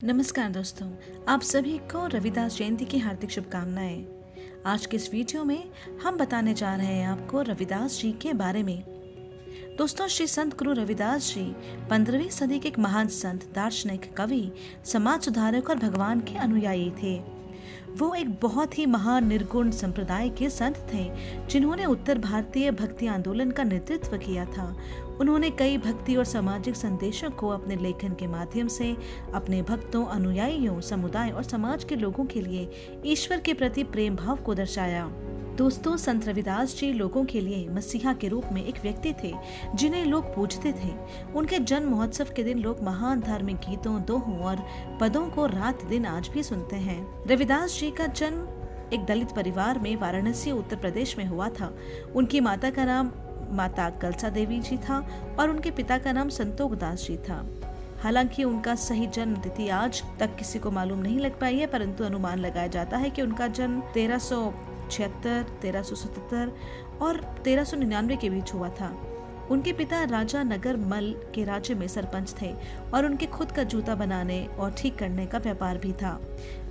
नमस्कार दोस्तों, आप सभी को रविदास जयंती की हार्दिक शुभकामनाएं। आज के इस वीडियो में हम बताने जा रहे हैं आपको रविदास जी के बारे में। दोस्तों, श्री संत गुरु रविदास जी 15वीं सदी के एक महान संत, दार्शनिक, कवि, समाज सुधारक और भगवान के अनुयायी थे। वो एक बहुत ही महान निर्गुण संप्रदाय के संत थे जिन्होंने उत्तर भारतीय भक्ति आंदोलन का नेतृत्व किया था। उन्होंने कई भक्ति और सामाजिक संदेशों को अपने लेखन के माध्यम से अपने भक्तों, अनुयायियों, समुदाय और समाज के लोगों के लिए ईश्वर के प्रति प्रेम भाव को दर्शाया। दोस्तों, संत रविदास जी लोगों के लिए मसीहा के रूप में एक व्यक्ति थे जिन्हें लोग पूजते थे। उनके जन्म महोत्सव के दिन लोग महान धार्मिक गीतों, दोहों और पदों को रात दिन आज भी सुनते हैं। रविदास जी का जन्म एक दलित परिवार में वाराणसी, उत्तर प्रदेश में हुआ था। उनकी माता का नाम माता कलसा देवी जी था और उनके पिता का नाम संतोख दास जी था। हालांकि उनका सही जन्म तिथि आज तक किसी को मालूम नहीं लग पाई है, परंतु अनुमान लगाया जाता है कि उनका जन्म 1376, 1377 और 1399 के बीच हुआ था। उनके पिता राजा नगर मल के राज्य में सरपंच थे और उनके खुद का जूता बनाने और ठीक करने का व्यापार भी था।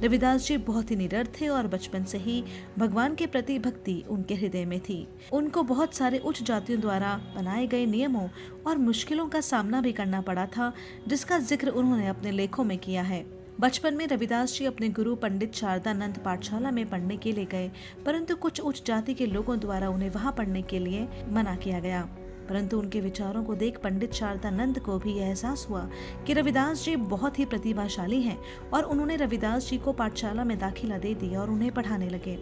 रविदास जी बहुत ही निडर थे और बचपन से ही भगवान के प्रति भक्ति उनके हृदय में थी। उनको बहुत सारे उच्च जातियों द्वारा बनाए गए नियमों और मुश्किलों का सामना भी करना पड़ा था, जिसका जिक्र उन्होंने अपने लेखों में किया है। बचपन में रविदास जी अपने गुरु पंडित शारदानंद पाठशाला में पढ़ने के लिए गए, परंतु कुछ उच्च जाति के लोगों द्वारा उन्हें वहां पढ़ने के लिए मना किया गया। परंतु उनके विचारों को देख पंडित शारदानंद को भी यह एहसास हुआ कि रविदास जी बहुत ही प्रतिभाशाली हैं और उन्होंने रविदास जी को पाठशाला में दाखिला दे दिया और उन्हें पढ़ाने लगे।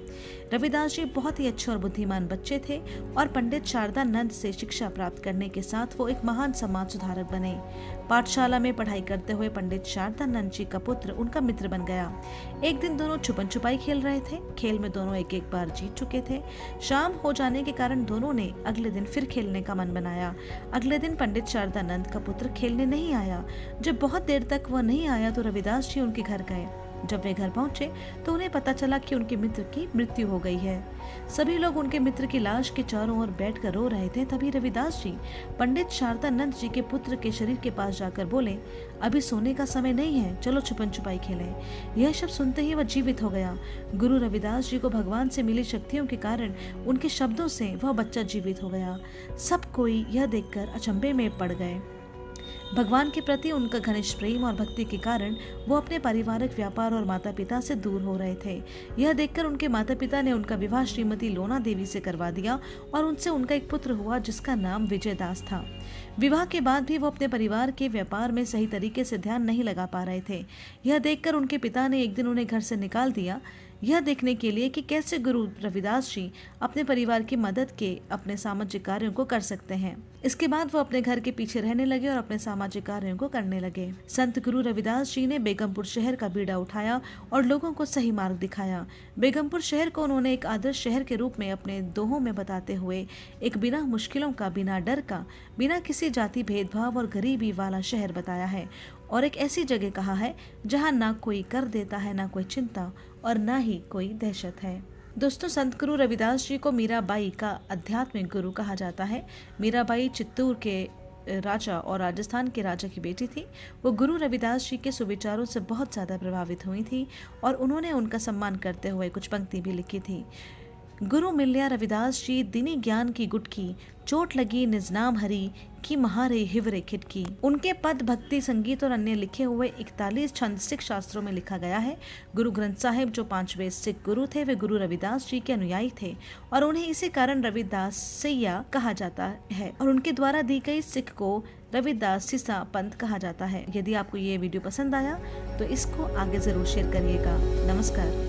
रविदास जी बहुत ही अच्छे और बुद्धिमान बच्चे थे और पंडित शारदानंद से शिक्षा प्राप्त करने के साथ वो एक महान समाज सुधारक बने। पाठशाला में पढ़ाई करते हुए पंडित शारदानंद जी का पुत्र उनका मित्र बन गया। एक दिन दोनों छुपन छुपाई खेल रहे थे। खेल में दोनों एक एक बार जीत चुके थे। शाम हो जाने के कारण दोनों ने अगले दिन फिर खेलने का मन बनाया। अगले दिन पंडित शारदानंद का पुत्र खेलने नहीं आया। जब बहुत देर तक वह नहीं आया तो रविदास जी उनके घर गए। जब वे घर पहुंचे तो उन्हें पता चला कि उनके मित्र की मृत्यु हो गई है। सभी लोग उनके मित्र की लाश के चारों ओर बैठकर रो रहे थे। तभी रविदास जी पंडित शारदानंद जी के पुत्र के शरीर के पास जाकर बोले, अभी सोने का समय नहीं है, चलो छुपन छुपाई खेलें। यह शब्द सुनते ही वह जीवित हो गया। गुरु रविदास जी को भगवान से मिली शक्तियों के कारण उनके शब्दों से वह बच्चा जीवित हो गया। सब कोई यह देखकर अचंभे में पड़ गए। भगवान के प्रति उनका घनिष्ठ प्रेम और भक्ति के कारण वो अपने पारिवारिक व्यापार और माता पिता से दूर हो रहे थे। यह देखकर उनके माता पिता ने उनका विवाह श्रीमती लोना देवी से करवा दिया और उनसे उनका एक पुत्र हुआ जिसका नाम विजय दास था। विवाह के बाद भी वो अपने परिवार के व्यापार में सही तरीके से ध्यान नहीं लगा पा रहे थे। यह देखकर उनके पिता ने एक दिन उन्हें घर से निकाल दिया, यह देखने के लिए कि कैसे गुरु रविदास जी अपने परिवार की मदद के अपने सामाजिक कार्यों को कर सकते हैं। इसके बाद वो अपने घर के पीछे रहने लगे और अपने सामाजिक कार्यों को करने लगे। संत गुरु रविदास जी ने बेगमपुर शहर का बीड़ा उठाया और लोगों को सही मार्ग दिखाया। बेगमपुर शहर को उन्होंने एक आदर्श शहर के रूप में अपने दोहों में बताते हुए एक बिना मुश्किलों का, बिना डर का, बिना किसी जाति भेदभाव और गरीबी वाला शहर बताया है और एक ऐसी जगह कहा है जहाँ ना कोई कर देता है, ना कोई चिंता और ना ही कोई दहशत है। दोस्तों, संत गुरु रविदास जी को मीराबाई का आध्यात्मिक गुरु कहा जाता है। मीराबाई चित्तौड़ के राजा और राजस्थान के राजा की बेटी थी। वो गुरु रविदास जी के सुविचारों से बहुत ज़्यादा प्रभावित हुई थी और उन्होंने उनका सम्मान करते हुए कुछ पंक्ति भी लिखी थी। गुरु मिल्या रविदास जी दीनी ज्ञान की गुटकी, चोट लगी निज नाम हरि की महारे हिवरे खिटकी। उनके पद, भक्ति, संगीत और अन्य लिखे हुए 41 छंद सिख शास्त्रों में लिखा गया है। गुरु ग्रंथ साहिब जो 5वें सिख गुरु थे वे गुरु रविदास जी के अनुयायी थे और उन्हें इसी कारण रविदास सैया कहा जाता है और उनके द्वारा दी गई सिख को रविदास सिसा पंथ कहा जाता है। यदि आपको ये वीडियो पसंद आया तो इसको आगे जरूर शेयर करिएगा। नमस्कार।